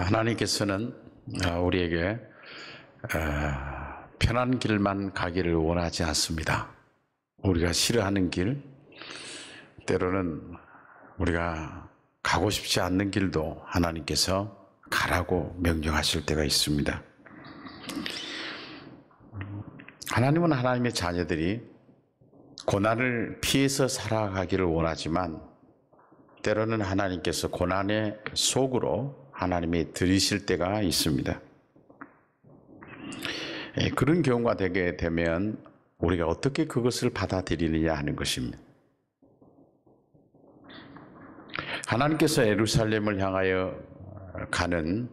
하나님께서는 우리에게 편한 길만 가기를 원하지 않습니다. 우리가 싫어하는 길, 때로는 우리가 가고 싶지 않는 길도 하나님께서 가라고 명령하실 때가 있습니다. 하나님은 하나님의 자녀들이 고난을 피해서 살아가기를 원하지만 때로는 하나님께서 고난의 속으로 하나님이 들이실 때가 있습니다. 그런 경우가 되게 되면 우리가 어떻게 그것을 받아들이느냐 하는 것입니다. 하나님께서 예루살렘을 향하여 가는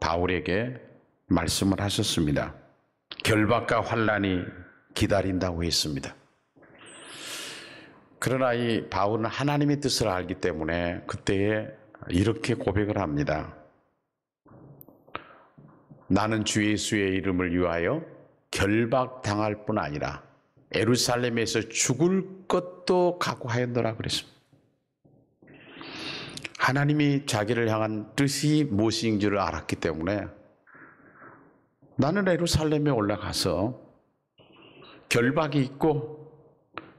바울에게 말씀을 하셨습니다. 결박과 환난이 기다린다고 했습니다. 그러나 이 바울은 하나님의 뜻을 알기 때문에 그때에 이렇게 고백을 합니다. 나는 주 예수의 이름을 위하여 결박당할 뿐 아니라 예루살렘에서 죽을 것도 각오하였노라 그랬습니다. 하나님이 자기를 향한 뜻이 무엇인 줄을 알았기 때문에 나는 예루살렘에 올라가서 결박이 있고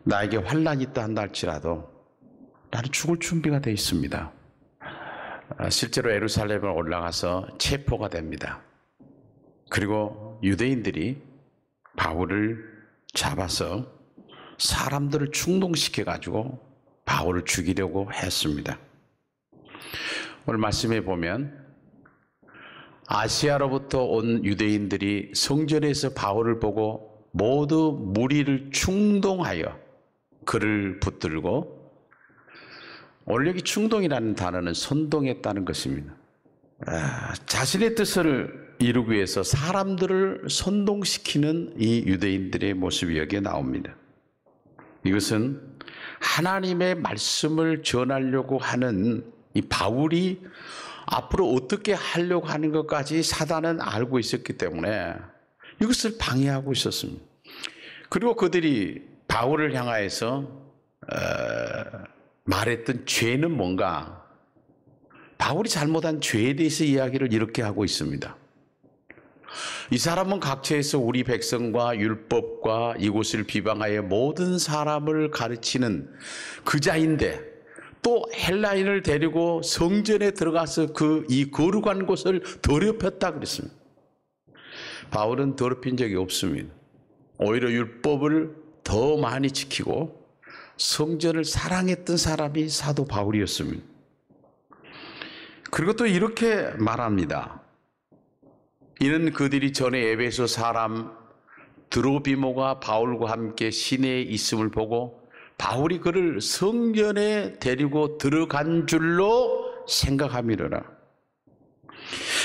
나에게 환난이 있다 한다 할지라도 나는 죽을 준비가 되어 있습니다. 실제로 예루살렘에 올라가서 체포가 됩니다. 그리고 유대인들이 바울을 잡아서 사람들을 충동시켜가지고 바울을 죽이려고 했습니다. 오늘 말씀에 보면 아시아로부터 온 유대인들이 성전에서 바울을 보고 모두 무리를 충동하여 그를 붙들고, 오늘 여기 충동이라는 단어는 선동했다는 것입니다. 자신의 뜻을 이루기 위해서 사람들을 선동시키는 이 유대인들의 모습이 여기에 나옵니다. 이것은 하나님의 말씀을 전하려고 하는 이 바울이 앞으로 어떻게 하려고 하는 것까지 사단은 알고 있었기 때문에 이것을 방해하고 있었습니다. 그리고 그들이 바울을 향하여서 말했던 죄는 뭔가, 바울이 잘못한 죄에 대해서 이야기를 이렇게 하고 있습니다. 이 사람은 각처에서 우리 백성과 율법과 이곳을 비방하여 모든 사람을 가르치는 그자인데 또 헬라인을 데리고 성전에 들어가서 이 거룩한 곳을 더럽혔다 그랬습니다. 바울은 더럽힌 적이 없습니다. 오히려 율법을 더 많이 지키고 성전을 사랑했던 사람이 사도 바울이었습니다. 그리고 또 이렇게 말합니다. 이는 그들이 전에 에베소 사람 드로비모가 바울과 함께 시내에 있음을 보고 바울이 그를 성전에 데리고 들어간 줄로 생각함이로라.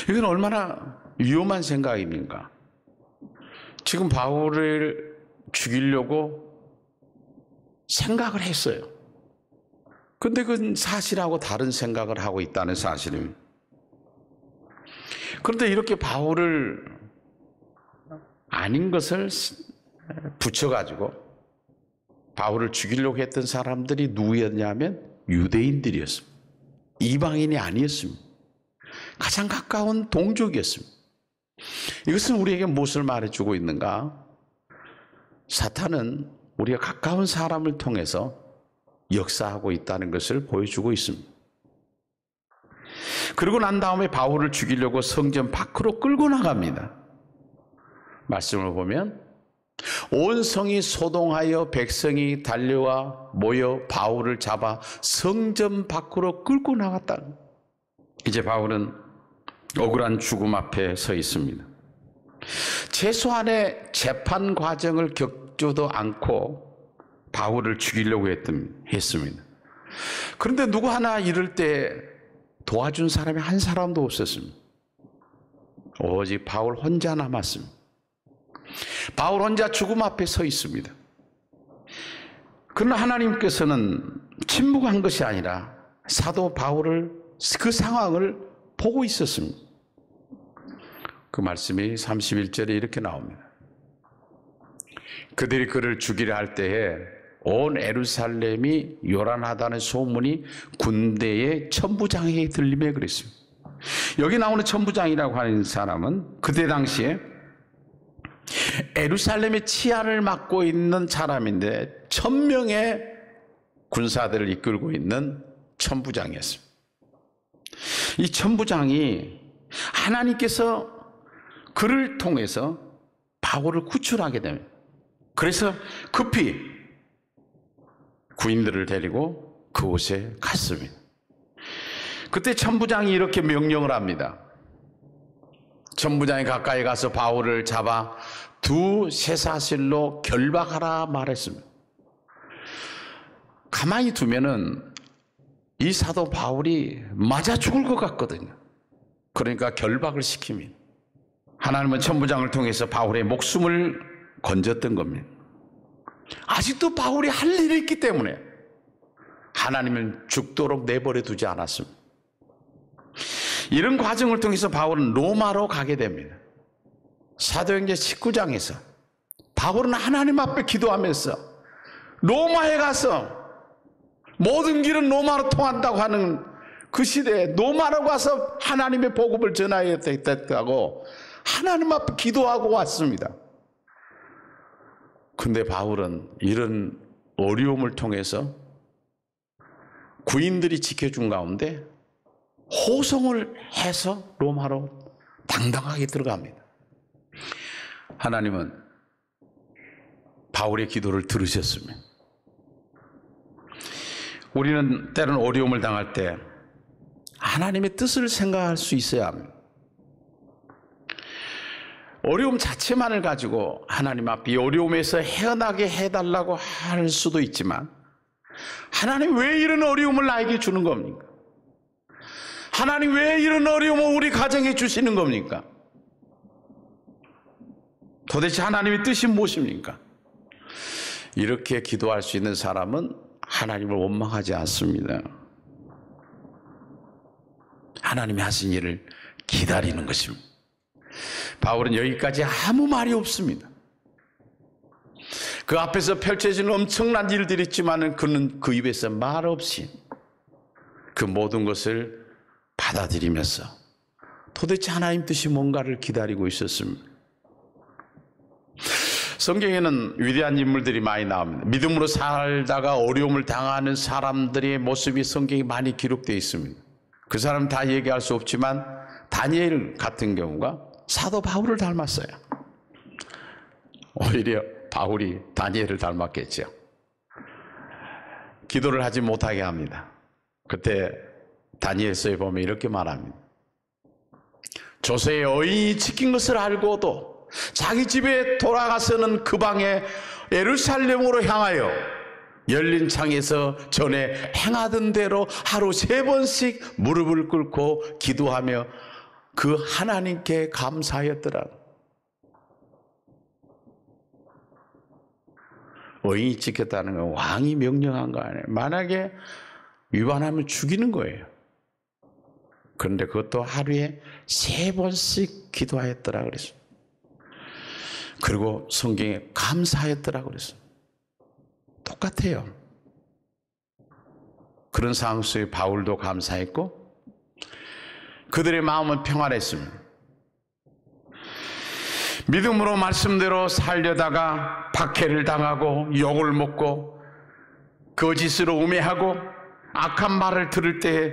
이건 얼마나 위험한 생각입니까? 지금 바울을 죽이려고 생각을 했어요. 근데 그건 사실하고 다른 생각을 하고 있다는 사실입니다. 그런데 이렇게 바울을 아닌 것을 붙여가지고 바울을 죽이려고 했던 사람들이 누구였냐면 유대인들이었습니다. 이방인이 아니었습니다. 가장 가까운 동족이었습니다. 이것은 우리에게 무엇을 말해주고 있는가? 사탄은 우리가 가까운 사람을 통해서 역사하고 있다는 것을 보여주고 있습니다. 그리고 난 다음에 바울을 죽이려고 성전 밖으로 끌고 나갑니다. 말씀을 보면 온 성이 소동하여 백성이 달려와 모여 바울을 잡아 성전 밖으로 끌고 나갔다. 이제 바울은 억울한 죽음 앞에 서 있습니다. 최소한의 재판 과정을 겪지도 않고 바울을 죽이려고 했습니다. 그런데 누구 하나 이럴 때 도와준 사람이 한 사람도 없었습니다. 오직 바울 혼자 남았습니다. 바울 혼자 죽음 앞에 서 있습니다. 그러나 하나님께서는 침묵한 것이 아니라 사도 바울을, 그 상황을 보고 있었습니다. 그 말씀이 31절에 이렇게 나옵니다. 그들이 그를 죽이려 할 때에 온 예루살렘이 요란하다는 소문이 군대의 천부장에게 들림에 그랬습니다. 여기 나오는 천부장이라고 하는 사람은 그때 당시에 예루살렘의 치안을 맡고 있는 사람인데 1000명의 군사들을 이끌고 있는 천부장이었습니다. 이 천부장이 하나님께서 그를 통해서 바울을 구출하게 됩니다. 그래서 급히 구인들을 데리고 그곳에 갔습니다. 그때 천부장이 이렇게 명령을 합니다. 천부장이 가까이 가서 바울을 잡아 두 쇠사슬로 결박하라 말했습니다. 가만히 두면은 이 사도 바울이 맞아 죽을 것 같거든요. 그러니까 결박을 시킵니다. 하나님은 천부장을 통해서 바울의 목숨을 건졌던 겁니다. 아직도 바울이 할 일이 있기 때문에 하나님은 죽도록 내버려 두지 않았습니다. 이런 과정을 통해서 바울은 로마로 가게 됩니다. 사도행전 19장에서 바울은 하나님 앞에 기도하면서 로마에 가서 모든 길은 로마로 통한다고 하는 그 시대에 로마로 가서 하나님의 복음을 전하여야 됐다고 하나님 앞에 기도하고 왔습니다. 근데 바울은 이런 어려움을 통해서 구인들이 지켜준 가운데 호송을 해서 로마로 당당하게 들어갑니다. 하나님은 바울의 기도를 들으셨습니다. 우리는 때로는 어려움을 당할 때 하나님의 뜻을 생각할 수 있어야 합니다. 어려움 자체만을 가지고 하나님 앞에 이 어려움에서 헤어나게 해달라고 할 수도 있지만 하나님 왜 이런 어려움을 나에게 주는 겁니까? 하나님 왜 이런 어려움을 우리 가정에 주시는 겁니까? 도대체 하나님의 뜻이 무엇입니까? 이렇게 기도할 수 있는 사람은 하나님을 원망하지 않습니다. 하나님이 하신 일을 기다리는 것입니다. 바울은 여기까지 아무 말이 없습니다. 그 앞에서 펼쳐지는 엄청난 일들이 있지만 그는 그 입에서 말 없이 그 모든 것을 받아들이면서 도대체 하나님 뜻이 뭔가를 기다리고 있었습니다. 성경에는 위대한 인물들이 많이 나옵니다. 믿음으로 살다가 어려움을 당하는 사람들의 모습이 성경에 많이 기록되어 있습니다. 그 사람 다 얘기할 수 없지만 다니엘 같은 경우가 사도 바울을 닮았어요. 오히려 바울이 다니엘을 닮았겠죠. 기도를 하지 못하게 합니다. 그때 다니엘서에 보면 이렇게 말합니다. 조세의 의인이 지킨 것을 알고도 자기 집에 돌아가서는 그 방에 예루살렘으로 향하여 열린 창에서 전에 행하던 대로 하루 3번씩 무릎을 꿇고 기도하며 그 하나님께 감사하였더라. 의인이 지켰다는 건 왕이 명령한 거 아니에요. 만약에 위반하면 죽이는 거예요. 그런데 그것도 하루에 3번씩 기도하였더라 그랬어요. 그리고 성경에 감사하였더라 그랬어요. 똑같아요. 그런 상황 속에 바울도 감사했고 그들의 마음은 평안했습니다. 믿음으로 말씀대로 살려다가 박해를 당하고 욕을 먹고 거짓으로 우매하고 악한 말을 들을 때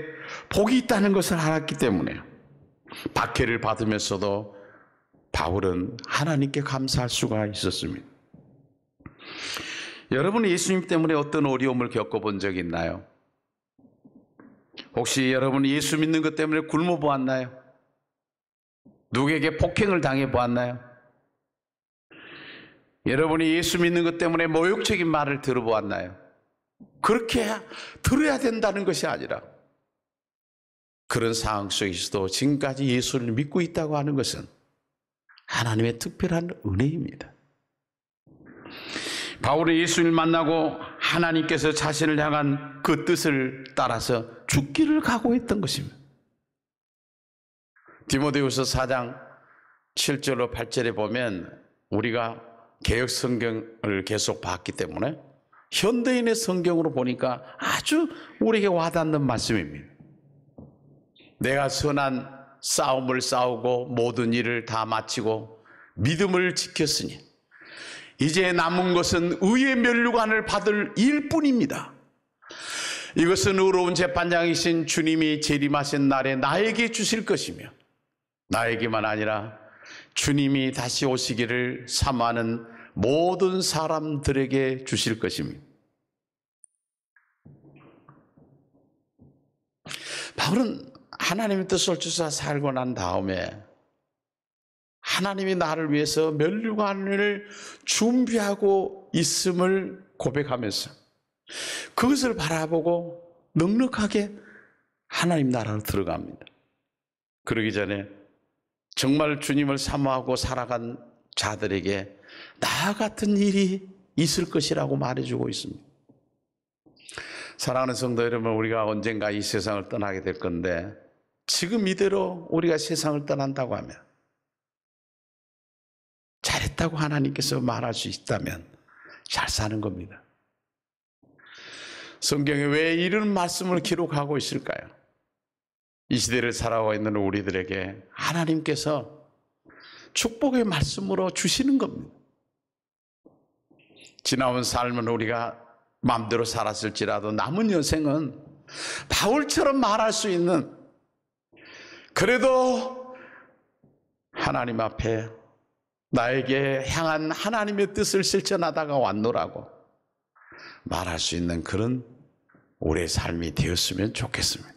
복이 있다는 것을 알았기 때문에 박해를 받으면서도 바울은 하나님께 감사할 수가 있었습니다. 여러분은 예수님 때문에 어떤 어려움을 겪어본 적이 있나요? 혹시 여러분이 예수 믿는 것 때문에 굶어 보았나요? 누구에게 폭행을 당해 보았나요? 여러분이 예수 믿는 것 때문에 모욕적인 말을 들어보았나요? 그렇게 들어야 된다는 것이 아니라 그런 상황 속에서도 지금까지 예수를 믿고 있다고 하는 것은 하나님의 특별한 은혜입니다. 바울이 예수를 만나고 하나님께서 자신을 향한 그 뜻을 따라서 죽기를 각오했던 것입니다. 디모데후서 4장 7절로 8절에 보면 우리가 개역 성경을 계속 봤기 때문에 현대인의 성경으로 보니까 아주 우리에게 와닿는 말씀입니다. 내가 선한 싸움을 싸우고 모든 일을 다 마치고 믿음을 지켰으니 이제 남은 것은 의의 면류관을 받을 일뿐입니다. 이것은 의로운 재판장이신 주님이 재림하신 날에 나에게 주실 것이며 나에게만 아니라 주님이 다시 오시기를 사모하는 모든 사람들에게 주실 것입니다. 바울은 하나님의 뜻을 주사 살고 난 다음에 하나님이 나를 위해서 면류관을 준비하고 있음을 고백하면서 그것을 바라보고 넉넉하게 하나님 나라로 들어갑니다. 그러기 전에 정말 주님을 사모하고 살아간 자들에게 나 같은 일이 있을 것이라고 말해주고 있습니다. 사랑하는 성도 여러분, 우리가 언젠가 이 세상을 떠나게 될 건데 지금 이대로 우리가 세상을 떠난다고 하면 잘했다고 하나님께서 말할 수 있다면 잘 사는 겁니다. 성경에 왜 이런 말씀을 기록하고 있을까요? 이 시대를 살아가고 있는 우리들에게 하나님께서 축복의 말씀으로 주시는 겁니다. 지나온 삶은 우리가 마음대로 살았을지라도 남은 여생은 바울처럼 말할 수 있는, 그래도 하나님 앞에 나에게 향한 하나님의 뜻을 실천하다가 왔노라고 말할 수 있는 그런 우리의 삶이 되었으면 좋겠습니다.